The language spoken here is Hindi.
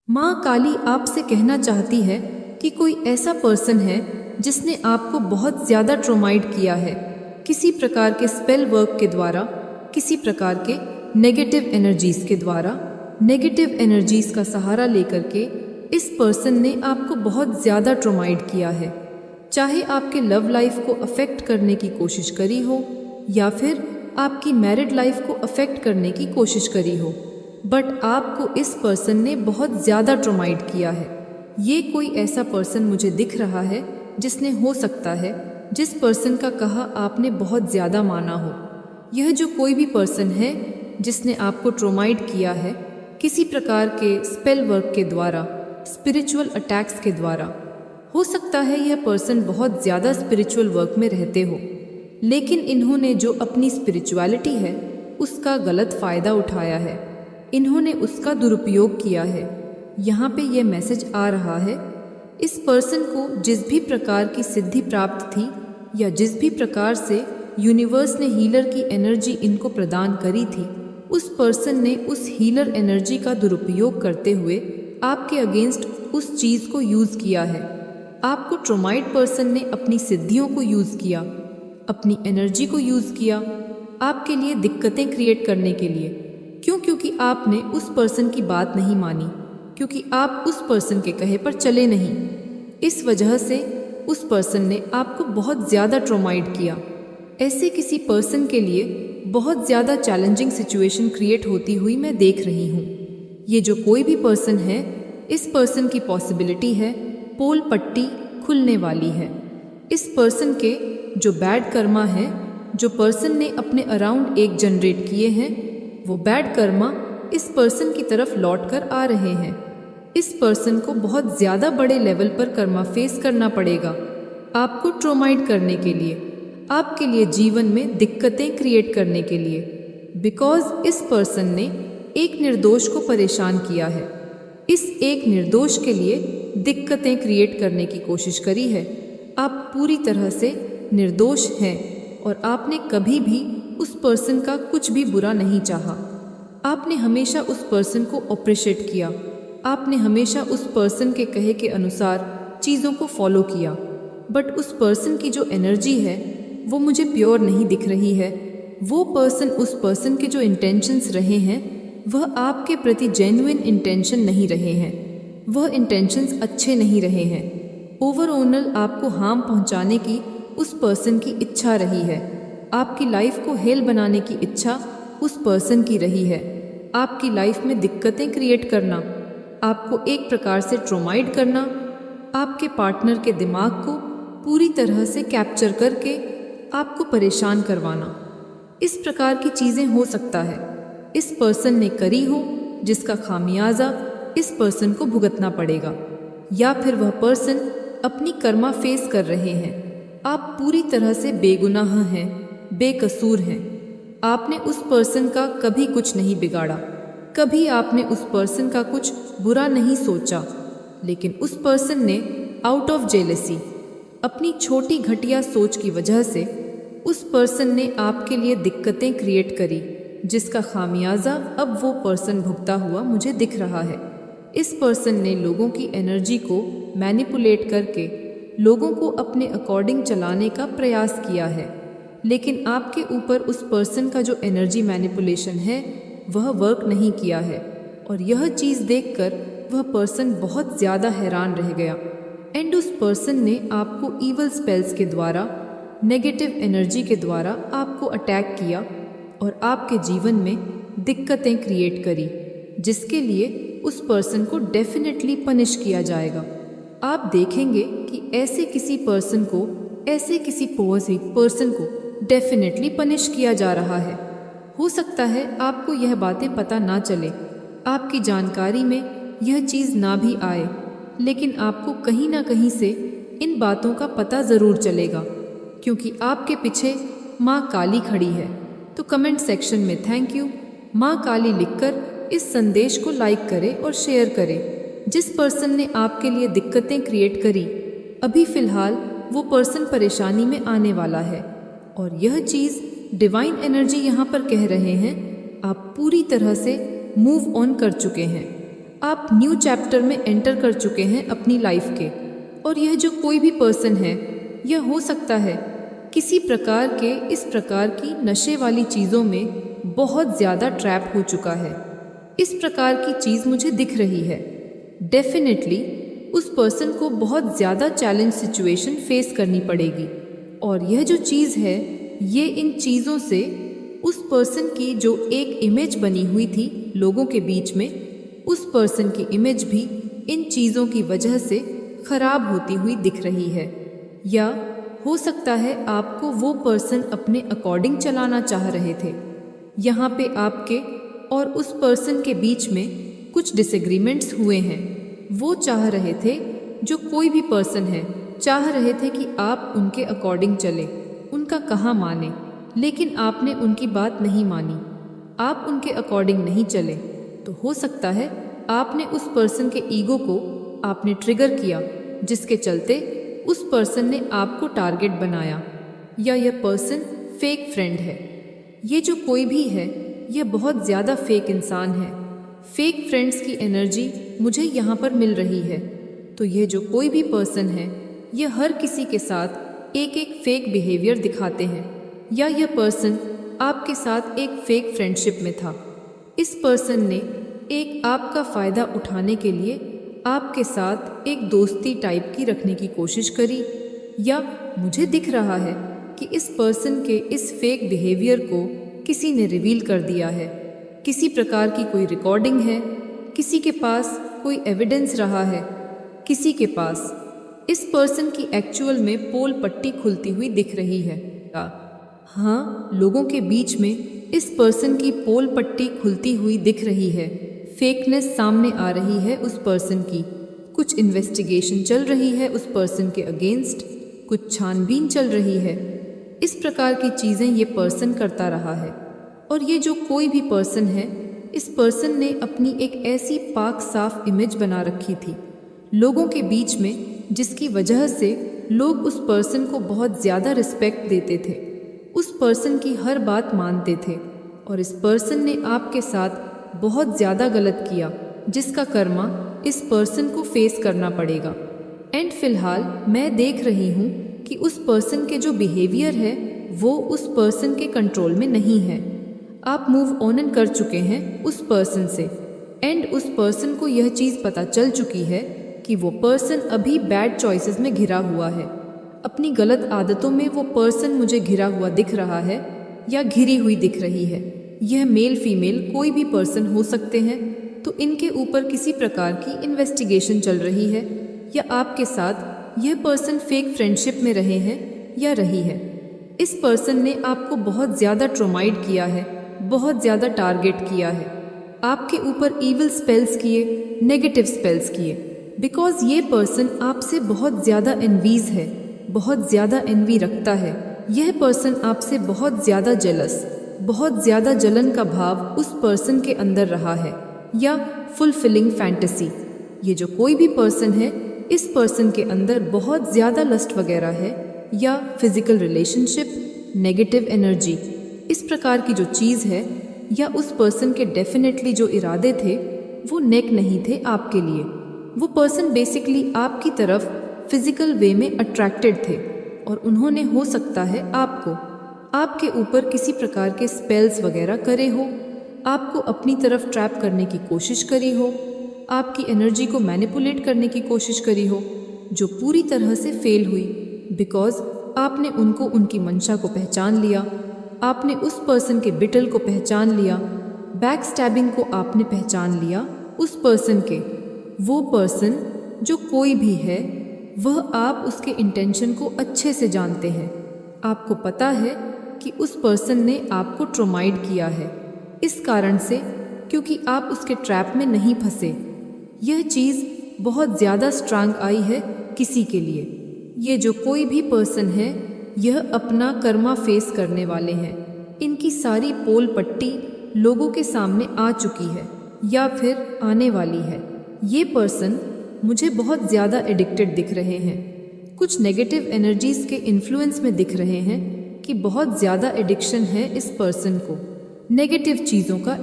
माँ काली आपसे कहना चाहती है कि कोई ऐसा पर्सन है जिसने आपको बहुत ज़्यादा ट्रोमाइड किया है, किसी प्रकार के स्पेल वर्क के द्वारा, किसी प्रकार के नेगेटिव एनर्जीज़ के द्वारा। नेगेटिव एनर्जीज़ का सहारा लेकर के इस पर्सन ने आपको बहुत ज़्यादा ट्रोमाइड किया है। चाहे आपके लव लाइफ को अफेक्ट करने की कोशिश करी हो या फिर आपकी मैरिड लाइफ को अफेक्ट करने की कोशिश करी हो, बट आपको इस पर्सन ने बहुत ज़्यादा ट्रोमाइड किया है। ये कोई ऐसा पर्सन मुझे दिख रहा है जिसने, हो सकता है, जिस पर्सन का कहा आपने बहुत ज़्यादा माना हो। यह जो कोई भी पर्सन है जिसने आपको ट्रोमाइड किया है किसी प्रकार के स्पेल वर्क के द्वारा, स्पिरिचुअल अटैक्स के द्वारा। हो सकता है यह पर्सन बहुत ज़्यादा स्पिरिचुअल वर्क में रहते हो, लेकिन इन्होंने जो अपनी स्पिरिचुअलिटी है उसका गलत फ़ायदा उठाया है, इन्होंने उसका दुरुपयोग किया है। यहाँ पे यह मैसेज आ रहा है, इस पर्सन को जिस भी प्रकार की सिद्धि प्राप्त थी या जिस भी प्रकार से यूनिवर्स ने हीलर की एनर्जी इनको प्रदान करी थी, उस पर्सन ने उस हीलर एनर्जी का दुरुपयोग करते हुए आपके अगेंस्ट उस चीज़ को यूज़ किया है। आपको ट्रोमाइड पर्सन ने अपनी सिद्धियों को यूज़ किया, अपनी एनर्जी को यूज़ किया आपके लिए दिक्कतें क्रिएट करने के लिए। क्यों? क्योंकि आपने उस पर्सन की बात नहीं मानी, क्योंकि आप उस पर्सन के कहे पर चले नहीं। इस वजह से उस पर्सन ने आपको बहुत ज़्यादा ट्रोमाइड किया। ऐसे किसी पर्सन के लिए बहुत ज़्यादा चैलेंजिंग सिचुएशन क्रिएट होती हुई मैं देख रही हूँ। ये जो कोई भी पर्सन है, इस पर्सन की पॉसिबिलिटी है पोल पट्टी खुलने वाली है। इस पर्सन के जो बैड कर्मा है, जो पर्सन ने अपने अराउंड एक जनरेट किए हैं, वो बैड कर्मा इस पर्सन की तरफ लौट कर आ रहे हैं। इस पर्सन को बहुत ज़्यादा बड़े लेवल पर कर्मा फेस करना पड़ेगा आपको ट्रोमाइड करने के लिए, आपके लिए जीवन में दिक्कतें क्रिएट करने के लिए, बिकॉज इस पर्सन ने एक निर्दोष को परेशान किया है। इस एक निर्दोष के लिए दिक्कतें क्रिएट करने की कोशिश करी है। आप पूरी तरह से निर्दोष हैं और आपने कभी भी उस पर्सन का कुछ भी बुरा नहीं चाहा। आपने हमेशा उस पर्सन को अप्रिशिएट किया, आपने हमेशा उस पर्सन के कहे के अनुसार चीज़ों को फॉलो किया। बट उस पर्सन की जो एनर्जी है वो मुझे प्योर नहीं दिख रही है। वो पर्सन, उस पर्सन के जो इंटेंशंस रहे हैं वह आपके प्रति जेन्युइन इंटेंशन नहीं रहे हैं, वह इंटेंशंस अच्छे नहीं रहे हैं। ओवरऑल आपको हार्म पहुंचाने की उस पर्सन की इच्छा रही है, आपकी लाइफ को हेल बनाने की इच्छा उस पर्सन की रही है, आपकी लाइफ में दिक्कतें क्रिएट करना, आपको एक प्रकार से ट्रोमाइड करना, आपके पार्टनर के दिमाग को पूरी तरह से कैप्चर करके आपको परेशान करवाना। इस प्रकार की चीज़ें हो सकता है इस पर्सन ने करी हो, जिसका खामियाजा इस पर्सन को भुगतना पड़ेगा, या फिर वह पर्सन अपनी कर्मा फेस कर रहे हैं। आप पूरी तरह से बेगुनाह हैं, बेकसूर हैं। आपने उस पर्सन का कभी कुछ नहीं बिगाड़ा, कभी आपने उस पर्सन का कुछ बुरा नहीं सोचा, लेकिन उस पर्सन ने आउट ऑफ जेलसी, अपनी छोटी घटिया सोच की वजह से उस पर्सन ने आपके लिए दिक्कतें क्रिएट करी, जिसका खामियाजा अब वो पर्सन भुगता हुआ मुझे दिख रहा है। इस पर्सन ने लोगों की एनर्जी को मैनिपुलेट करके लोगों को अपने अकॉर्डिंग चलाने का प्रयास किया है, लेकिन आपके ऊपर उस पर्सन का जो एनर्जी मैनिपुलेशन है वह वर्क नहीं किया है। और यह चीज़ देखकर वह पर्सन बहुत ज़्यादा हैरान रह गया। एंड उस पर्सन ने आपको ईवल स्पेल्स के द्वारा, नेगेटिव एनर्जी के द्वारा आपको अटैक किया और आपके जीवन में दिक्कतें क्रिएट करी, जिसके लिए उस पर्सन को डेफिनेटली पनिश किया जाएगा। आप देखेंगे कि ऐसे किसी पर्सन को, ऐसे किसी पर्सन को डेफिनेटली पनिश किया जा रहा है। हो सकता है आपको यह बातें पता ना चले, आपकी जानकारी में यह चीज़ ना भी आए, लेकिन आपको कहीं ना कहीं से इन बातों का पता ज़रूर चलेगा, क्योंकि आपके पीछे माँ काली खड़ी है। तो कमेंट सेक्शन में थैंक यू माँ काली लिखकर इस संदेश को लाइक करें और शेयर करें। जिस पर्सन ने आपके लिए दिक्कतें क्रिएट करी, अभी फ़िलहाल वो पर्सन परेशानी में आने वाला है, और यह चीज़ डिवाइन एनर्जी यहाँ पर कह रहे हैं, आप पूरी तरह से मूव ऑन कर चुके हैं। आप न्यू चैप्टर में एंटर कर चुके हैं अपनी लाइफ के। और यह जो कोई भी पर्सन है, यह हो सकता है किसी प्रकार के इस प्रकार की नशे वाली चीज़ों में बहुत ज़्यादा ट्रैप हो चुका है। इस प्रकार की चीज़ मुझे दिख रही है। डेफिनेटली उस पर्सन को बहुत ज़्यादा चैलेंज सिचुएशन फेस करनी पड़ेगी। और यह जो चीज़ है, ये इन चीज़ों से उस पर्सन की जो एक इमेज बनी हुई थी लोगों के बीच में, उस पर्सन की इमेज भी इन चीज़ों की वजह से खराब होती हुई दिख रही है। या हो सकता है आपको वो पर्सन अपने अकॉर्डिंग चलाना चाह रहे थे। यहाँ पे आपके और उस पर्सन के बीच में कुछ डिसएग्रीमेंट्स हुए हैं। वो चाह रहे थे, जो कोई भी पर्सन है, चाह रहे थे कि आप उनके अकॉर्डिंग चले, उनका कहा माने, लेकिन आपने उनकी बात नहीं मानी, आप उनके अकॉर्डिंग नहीं चले। तो हो सकता है आपने उस पर्सन के ईगो को आपने ट्रिगर किया, जिसके चलते उस पर्सन ने आपको टारगेट बनाया। या यह पर्सन फेक फ्रेंड है। ये जो कोई भी है, यह बहुत ज़्यादा फेक इंसान है। फेक फ्रेंड्स की एनर्जी मुझे यहाँ पर मिल रही है। तो यह जो कोई भी पर्सन है, यह हर किसी के साथ एक एक फेक बिहेवियर दिखाते हैं। या यह पर्सन आपके साथ एक फेक फ्रेंडशिप में था। इस पर्सन ने एक आपका फ़ायदा उठाने के लिए आपके साथ एक दोस्ती टाइप की रखने की कोशिश करी। या मुझे दिख रहा है कि इस पर्सन के इस फेक बिहेवियर को किसी ने रिवील कर दिया है। किसी प्रकार की कोई रिकॉर्डिंग है, किसी के पास कोई एविडेंस रहा है, किसी के पास इस पर्सन की एक्चुअल में पोल पट्टी खुलती हुई दिख रही है। हाँ, लोगों के बीच में इस पर्सन की पोल पट्टी खुलती हुई दिख रही है। फेकनेस सामने आ रही है उस पर्सन की। कुछ इन्वेस्टिगेशन चल रही है उस पर्सन के अगेंस्ट, कुछ छानबीन चल रही है। इस प्रकार की चीज़ें ये पर्सन करता रहा है। और ये जो कोई भी पर्सन है, इस पर्सन ने अपनी एक ऐसी पाक साफ इमेज बना रखी थी लोगों के बीच में, जिसकी वजह से लोग उस पर्सन को बहुत ज़्यादा रिस्पेक्ट देते थे, उस पर्सन की हर बात मानते थे। और इस पर्सन ने आपके साथ बहुत ज़्यादा गलत किया, जिसका कर्मा इस पर्सन को फेस करना पड़ेगा। एंड फिलहाल मैं देख रही हूँ कि उस पर्सन के जो बिहेवियर है, वो उस पर्सन के कंट्रोल में नहीं है। आप मूव ऑन कर चुके हैं उस पर्सन से। एंड उस पर्सन को यह चीज़ पता चल चुकी है कि वो पर्सन अभी बैड चॉइसेस में घिरा हुआ है। अपनी गलत आदतों में वो पर्सन मुझे घिरा हुआ दिख रहा है या घिरी हुई दिख रही है। यह मेल फीमेल कोई भी पर्सन हो सकते हैं। तो इनके ऊपर किसी प्रकार की इन्वेस्टिगेशन चल रही है, या आपके साथ यह पर्सन फेक फ्रेंडशिप में रहे हैं या रही है। इस पर्सन ने आपको बहुत ज़्यादा ट्रॉमाइड किया है, बहुत ज़्यादा टारगेट किया है, आपके ऊपर ईविल स्पेल्स किए, नेगेटिव स्पेल्स किए। बिकॉज ये पर्सन आपसे बहुत ज़्यादा एनवीज है, बहुत ज़्यादा एनवी रखता है। यह पर्सन आपसे बहुत ज़्यादा जेलस, बहुत ज़्यादा जलन का भाव उस पर्सन के अंदर रहा है, या फुलफिलिंग फैंटेसी। ये जो कोई भी पर्सन है, इस पर्सन के अंदर बहुत ज़्यादा लस्ट वगैरह है, या फिजिकल रिलेशनशिप, नेगेटिव एनर्जी, इस प्रकार की जो चीज़ है, या उस पर्सन के डेफिनेटली जो इरादे थे वो नेक नहीं थे आपके लिए। वो पर्सन बेसिकली आपकी तरफ फिजिकल वे में अट्रैक्टेड थे, और उन्होंने हो सकता है आपको आपके ऊपर किसी प्रकार के स्पेल्स वगैरह करे हो, आपको अपनी तरफ ट्रैप करने की कोशिश करी हो, आपकी एनर्जी को मैनिपुलेट करने की कोशिश करी हो, जो पूरी तरह से फेल हुई। बिकॉज आपने उनको उनकी मंशा को पहचान लिया, आपने उस पर्सन के बिटल को पहचान लिया, बैक स्टैबिंग को आपने पहचान लिया उस पर्सन के। वो पर्सन जो कोई भी है, वह आप उसके इंटेंशन को अच्छे से जानते हैं। आपको पता है कि उस पर्सन ने आपको ट्रॉमाइड किया है, इस कारण से क्योंकि आप उसके ट्रैप में नहीं फंसे। यह चीज़ बहुत ज़्यादा स्ट्रांग आई है किसी के लिए। ये जो कोई भी पर्सन है, यह अपना कर्मा फेस करने वाले हैं। इनकी सारी पोल पट्टी लोगों के सामने आ चुकी है या फिर आने वाली है। ये पर्सन मुझे बहुत ज़्यादा एडिक्टेड दिख रहे हैं, कुछ नेगेटिव एनर्जीज़ के इन्फ्लुएंस में दिख रहे हैं कि बहुत ज़्यादा एडिक्शन है इस पर्सन को नेगेटिव चीज़ों का।